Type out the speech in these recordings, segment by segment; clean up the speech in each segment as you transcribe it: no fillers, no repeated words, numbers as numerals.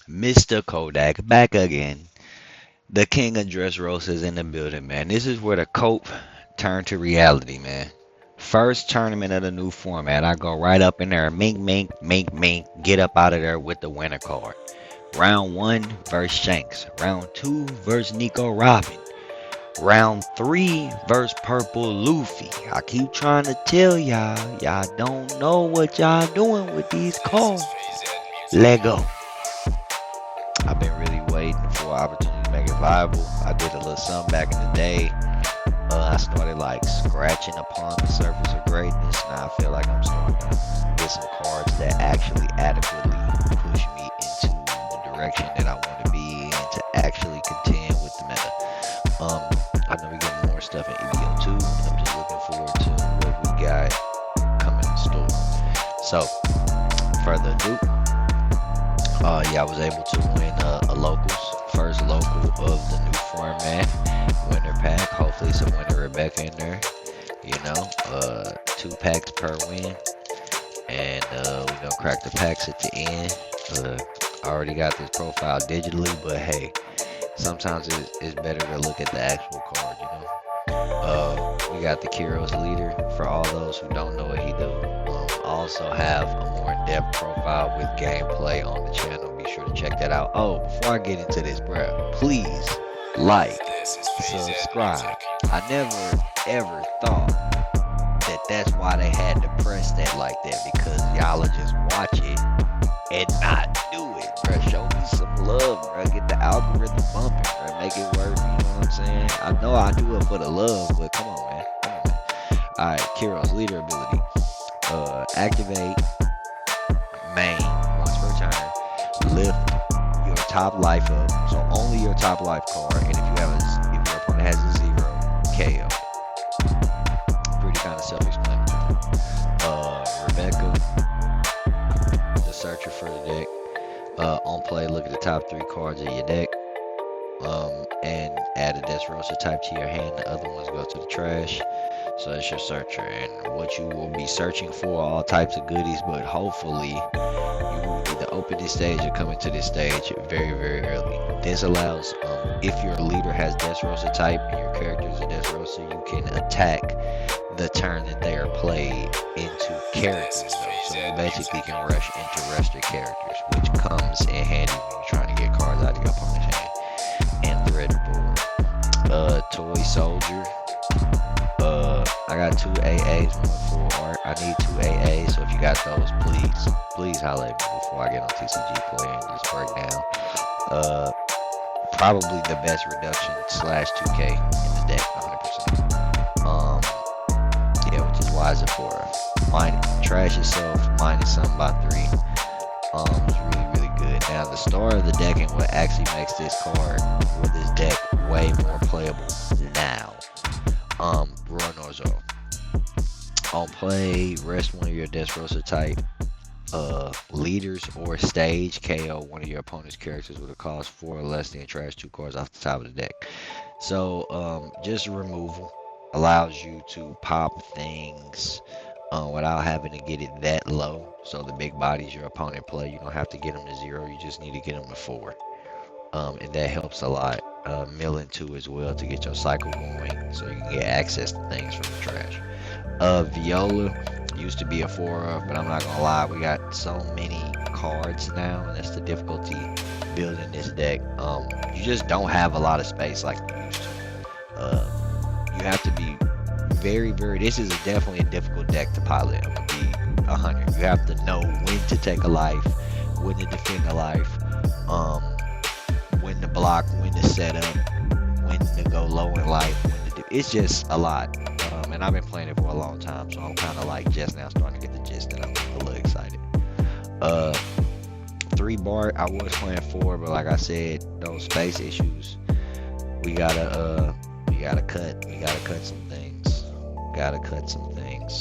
Mr. Kodak back again. The king of Dressrosas in the building, man. This is where the cope turned to reality, man. First tournament of the new format. I go right up in there, mink, mink, mink, mink, get up out of there with the winner card. Round one versus Shanks. Round two versus Nico Robin. Round three versus Purple Luffy. I keep trying to tell y'all, y'all don't know what y'all doing with these cards. Let go. I've been really waiting for an opportunity to make it viable. I did a little something back in the day. I started like scratching upon the surface of greatness. Now I feel like I'm starting to get some cards that actually adequately push me into the direction that I want to be in to actually contend with the meta. I know we get more stuff in EBO2. I'm just looking forward to what we got coming in store. So, further ado, yeah, I was able to win a locals, first local of the new format, winner pack. Hopefully some winner Rebecca in there, you know, 2 packs per win, and we're gonna crack the packs at the end. I already got this profile digitally, but hey, sometimes it's better to look at the actual card, you know. We got the Kyros leader for all those who don't know what he do. I also have a more in-depth profile with gameplay on the channel. Be sure to check that out. Oh, before I get into this, bro, please like, subscribe. I never ever thought that that's why they had to press that like that, because y'all will just watch it and not do it, bro. Show me some love, bro. Get the algorithm bumping, bro. Make it work. You know what I'm saying? I know I do it for the love, but come on, man. Come on, man. All right, Kyros leader ability. Activate main once per turn. Lift your top life up, so only your top life card. And if your opponent has a 0, KO. Pretty kind of self-explanatory. Rebecca, the searcher for the deck. On play, look at the top 3 cards of your deck. And add a Dressrosa type to your hand. The other ones go to the trash. So that's your searcher, and what you will be searching for, all types of goodies, but hopefully you will either open this stage or come into this stage very, very early. This allows, if your leader has Dressrosa type and your character is a Dressrosa, you can attack the turn that they are played into characters, though. So you basically can rush into rested characters, which comes in handy when you're trying to get cards out of your opponent's hand. And threaded board. Toy soldier. I got 2 AAs, one full art. I need 2 AAs, so if you got those, please holler at me before I get on TCG Play and just break down. Probably the best reduction / 2K in the deck, 100%. Yeah, which is wise for trash itself, minus something by 3. It's really, really good. Now, the star of the deck and what actually makes this card, or this deck, way more playable now. Norzo. On play, rest one of your Dressrosa type leaders or stage, KO one of your opponent's characters with a cost 4 or less, than trash 2 cards off the top of the deck. So just removal allows you to pop things without having to get it that low. So the big bodies your opponent play, you don't have to get them to 0, you just need to get them to 4. And that helps a lot. Milling 2 as well to get your cycle going, so you can get access to things from the trash. Viola used to be a 4 of, but I'm not gonna lie, we got so many cards now, and that's the difficulty building this deck. You just don't have a lot of space like you used to. You have to be very, very. This is definitely a difficult deck to pilot. I'm gonna be 100. You have to know when to take a life, when to defend a life. When to block, when to set up, when to go low in life, when to do. It's just a lot, and I've been playing it for a long time, so I'm kind of like just now starting to get the gist, and I'm a little excited. 3 bar, I was playing 4, but like I said, those space issues, we gotta cut some things.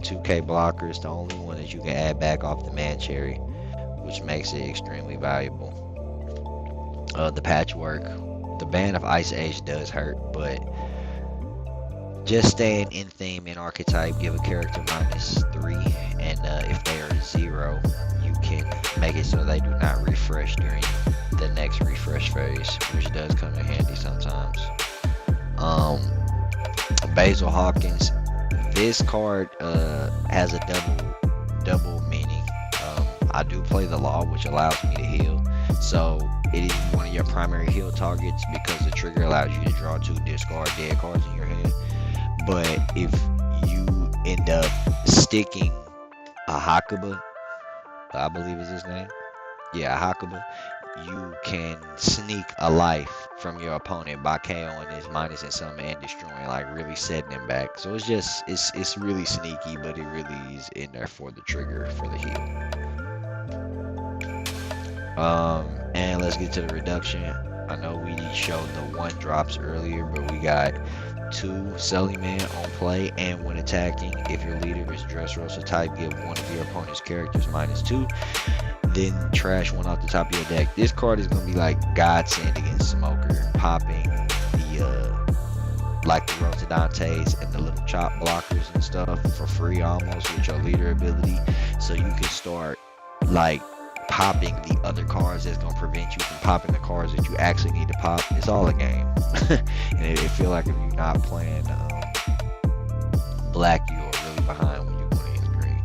2K blockers, the only one that you can add back off the man cherry, which makes it extremely valuable. The patchwork, the ban of Ice Age does hurt, but just staying in theme and archetype, give a character -3, and if they are 0, you can make it so they do not refresh during the next refresh phase, which does come in handy sometimes. Um, Basil Hawkins. This card has a double meaning. I do play the law, which allows me to heal. So it is one of your primary heal targets because the trigger allows you to draw 2 discard dead cards in your hand. But if you end up sticking a Hakuba, I believe is his name. Yeah, Hakuba. You can sneak a life from your opponent by KOing his minus and summon and destroying, like really setting him back. So it's really sneaky, but it really is in there for the trigger for the heal. And let's get to the reduction. I know we showed the 1 drops earlier, but we got 2 Selling Man on play, and when attacking, if your leader is Dressrosa type, give one of your opponent's characters -2. Then trash 1 off the top of your deck. This card is gonna be like godsend against Smoker, popping the like the Rotodantes and the little chop blockers and stuff for free almost with your leader ability. So you can start like popping the other cards that's gonna prevent you from popping the cards that you actually need to pop. It's all a game. And it feel like if you're not playing black, you are really behind when you're going against green.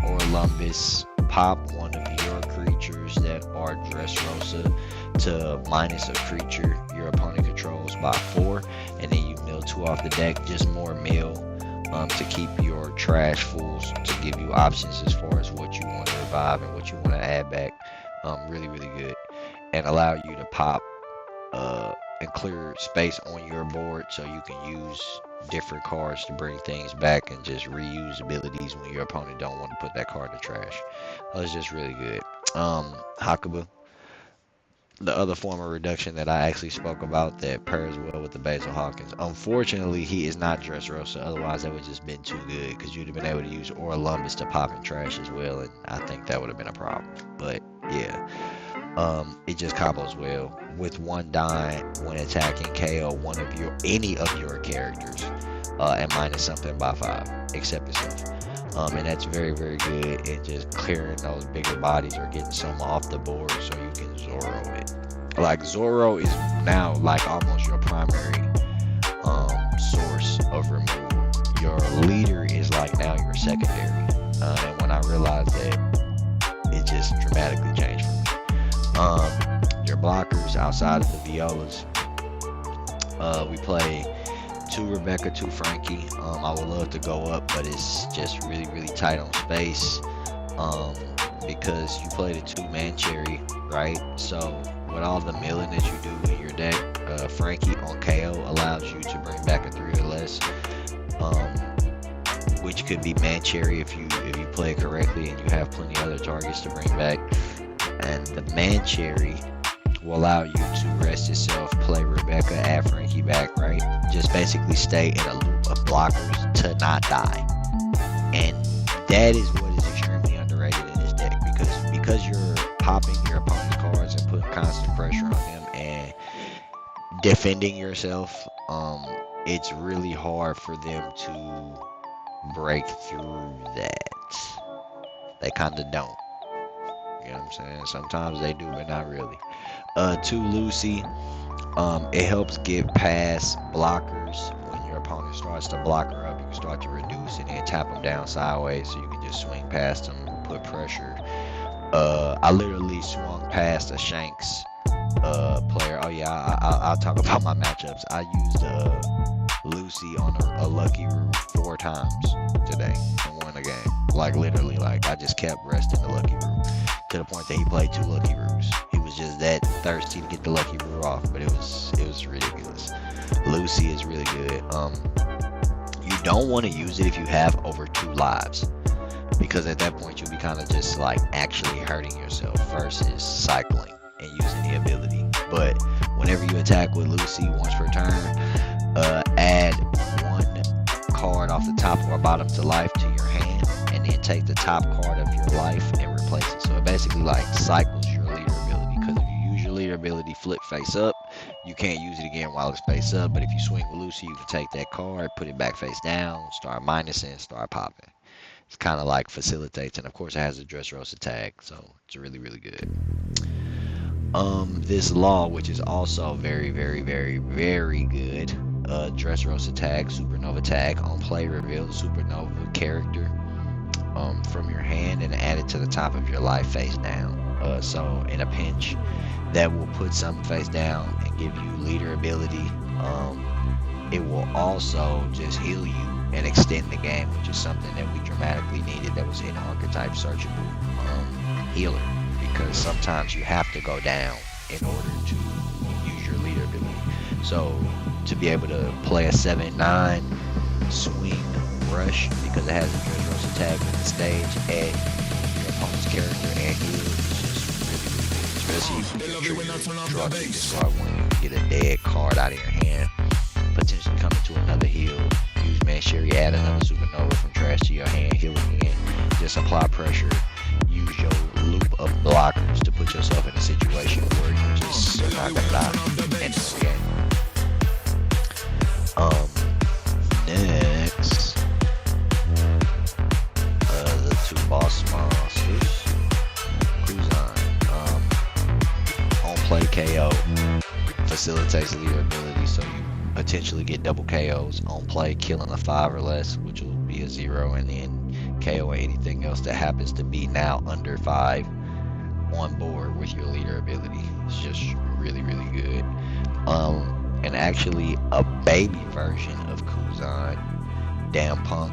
Or Lumbus, pop one of your creatures that are Dressrosa to minus a creature your opponent controls by 4, and then you mill 2 off the deck, just more mill to keep your trash fools, to give you options as far as what you want to revive and what you want to add back. Really, really good. And allow you to pop and clear space on your board so you can use different cards to bring things back and just reuse abilities when your opponent don't want to put that card in the trash. That's just really good. Hakuba, the other form of reduction that I actually spoke about that pairs well with the Basil Hawkins. Unfortunately, he is not Dressrosa. Otherwise, that would have just been too good because you'd have been able to use Lumbus to pop and trash as well, and I think that would have been a problem. But yeah, it just combos well with 1 dying when attacking KO one of any of your characters and minus something by 5 except yourself. And that's very, very good in just clearing those bigger bodies or getting some off the board so you can Zoro it. Like Zoro is now like almost your primary source of removal. Your leader is like now your secondary. And when I realized that, it just dramatically changed for me. Your blockers outside of the Violas, we play 2 Rebecca, 2 Frankie. I would love to go up, but it's just really, really tight on space because you play the 2-man cherry, right? So with all the milling that you do in your deck, Frankie on KO allows you to bring back a 3 or less, which could be man cherry if you play it correctly and you have plenty of other targets to bring back. And the man cherry will allow you to rest yourself, play Rebecca, add Frankie back, right? Just basically stay in a loop of blockers to not die. And that is what is extremely underrated in this deck because you're popping your opponent's cards and putting constant pressure on them and defending yourself. It's really hard for them to break through that. They kind of don't. You know what I'm saying? Sometimes they do, but not really. 2 Lucy, it helps get past blockers. When your opponent starts to block her up, you can start to reduce and then tap them down sideways so you can just swing past them, put pressure. I literally swung past a Shanks player. Oh yeah, I'll talk about my matchups. I used Lucy on a Lucky Root 4 times today and won a game. Like literally, like I just kept resting the Lucky Root to the point that he played 2 Lucky Roots. He was just that thirsty to get the Lucky Root off, but it was ridiculous. Lucy is really good. You don't want to use it if you have over 2 lives, because at that point you'll be kind of just like actually hurting yourself versus cycling and using the ability. But whenever you attack with Lucy once per turn, add 1 card off the top or bottom to life to your hand, and then take the top card of your life and replace it. So it basically like cycles your leader ability, because if you use your leader ability flip face up, you can't use it again while it's face up. But if you swing with Lucy, you can take that card, put it back face down, start minusing, start popping. It's kind of like facilitates, and of course it has a Dressrosa tag, so it's really, really good. This law, which is also very, very, very, very good. Dressrosa attack, supernova tag. On play, reveal the supernova character from your hand and add it to the top of your life face down. So in a pinch, that will put something face down and give you leader ability. It will also just heal you and extend the game, which is something that we dramatically needed that was in archetype searchable healer, because sometimes you have to go down in order to use your leader ability. So to be able to play a 7/9 swing rush, because it has a Dressrosa tag with the stage at your opponent's character and heal, is just really, really good. Especially if you can trigger draw to this card when you get a dead card out of your hand, potentially come into another heal, use Mancheri, add another supernova from trash to your hand, heal again, just apply pressure, use your loop of blockers to put yourself in a situation where you're just not gonna die in this game. Next, the two boss monsters, Kuzan, on play KO, facilitates leader ability, so you potentially get double KOs on play, killing a 5 or less, which will be a 0, and then KO anything else that happens to be now under 5 on board with your leader ability. It's just really, really good. And actually a baby version of Kuzan, Damn Punk.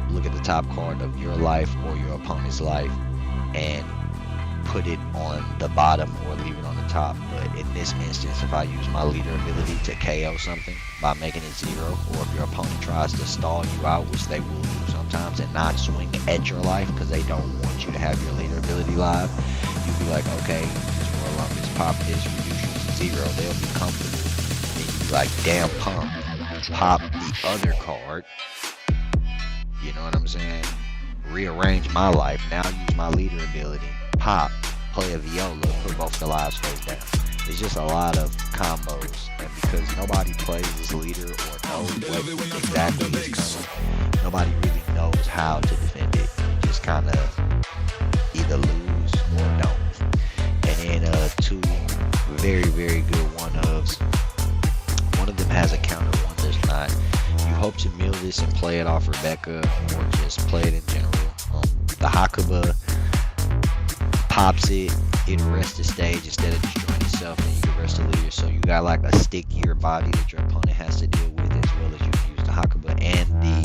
Look at the top card of your life or your opponent's life and put it on the bottom or leave it on the top. But in this instance, if I use my leader ability to KO something by making it 0, or if your opponent tries to stall you out, which they will do sometimes, and not swing at your life because they don't want you to have your leader ability live, you'll be like, okay, just roll on this, pop this, reduce you to 0. They'll be comfortable. Then you be like, damn pump, pop the other card. You know what I'm saying? Rearrange my life. Now use my leader ability. Pop, play a viola, put both the lives face down. It's just a lot of combos, and because nobody plays this leader or knows what exactly is coming, nobody really knows how to defend it. You just kind of either lose or don't. And then two very, very good one-ofs. One of them has a counter, one does not. You hope to mill this and play it off Rebecca, or just play it in general. The Hakuba pops it, it rests the stage instead of destroying itself, and you can rest the leader. So you got like a stickier body that your opponent has to deal with, as well as you can use the Hakuba and the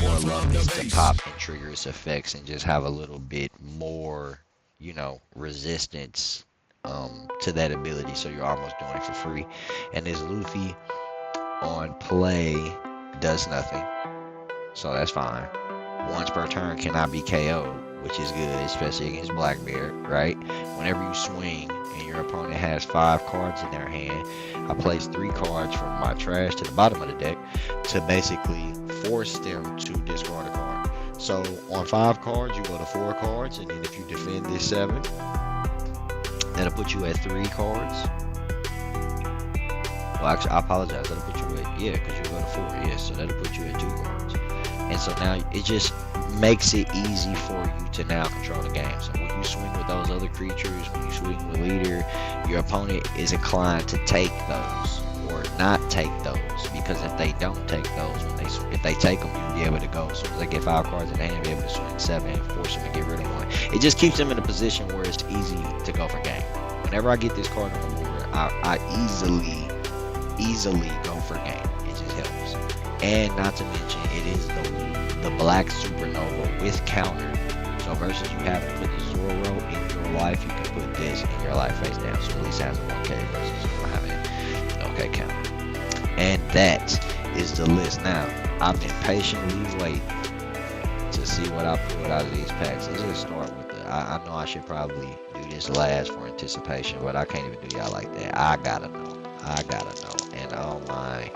Warlock to pop and trigger its effects and just have a little bit more, you know, resistance to that ability. So you're almost doing it for free. And this Luffy on play does nothing, so that's fine. Once per turn cannot be KO'd, which is good, especially against Blackbeard, right? Whenever you swing and your opponent has 5 cards in their hand, I place 3 cards from my trash to the bottom of the deck to basically force them to discard a card. So on 5 cards, you go to 4 cards, and then if you defend this 7, that'll put you at 3 cards. Well, actually, I apologize. That'll put you at, yeah, because you go to 4, yeah, so that'll put you at 2 cards. And so now it just makes it easy for you to now control the game. So when you swing with those other creatures, when you swing with leader, your opponent is inclined to take those or not take those, because if they don't take those, if they take them, you'll be able to go. So as they get 5 cards in hand, be able to swing 7 and force them to get rid of 1. It just keeps them in a position where it's easy to go for game. Whenever I get this card on the board, I easily go for game. It just helps. And not to mention, it is the black supernova with counter. So versus you having to put the Zoro in your life, you can put this in your life face down. So at least has a 1K versus you don't have an OK counter. And that is the list. Now, I've been patiently waiting to see what I pulled out of these packs. Let's just start with the, I know I should probably do this last for anticipation, but I can't even do y'all like that. I gotta know. And oh my,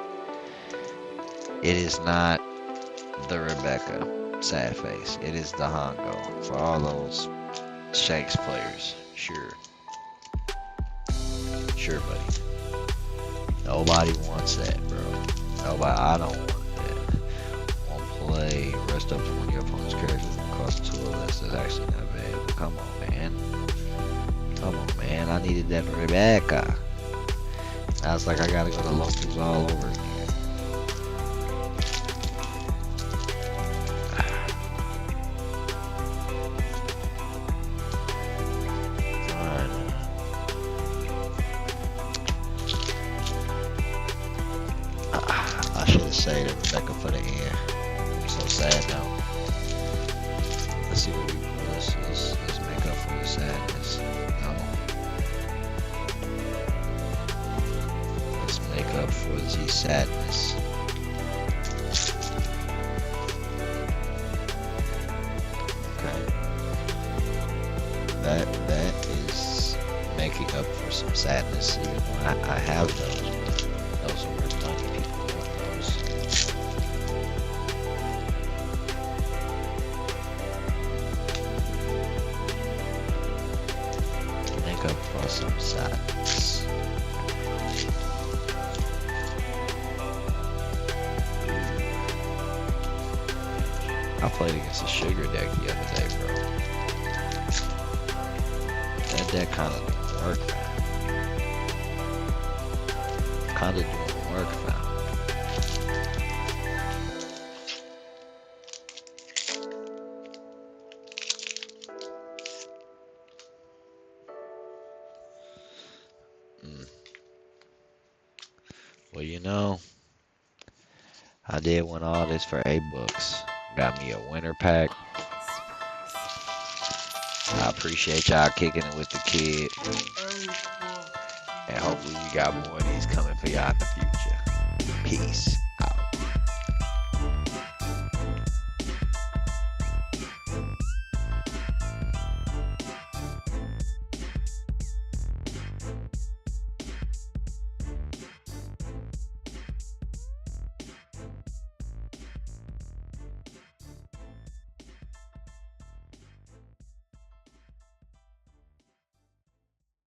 it is not the Rebecca sad face. It is the Hongo for all those Shanks players. Sure, buddy. Nobody wants that, bro. Nobody. I don't want that. Won't play. Rest up to one of your opponent's characters will cost 2 or less. That's actually not bad. But come on, man. needed that very bad car. I was like, I gotta go to locals all over again. I should have saved Rebecca for the end. I'm so sad now. Let's see what we do. Let's make up for the sadness. No. Let's make up for the sadness. Okay. That is making up for some sadness. Even though I have those. Those are worth money. People want those. Make up for some sadness. I played against a sugar deck the other day, bro. That deck kind of didn't work, man. Kind of didn't work, man. Well, you know, I did win all this for $8. Got me a winter pack. I appreciate y'all kicking it with the kid. And hopefully we got more of these coming for y'all in the future. Peace.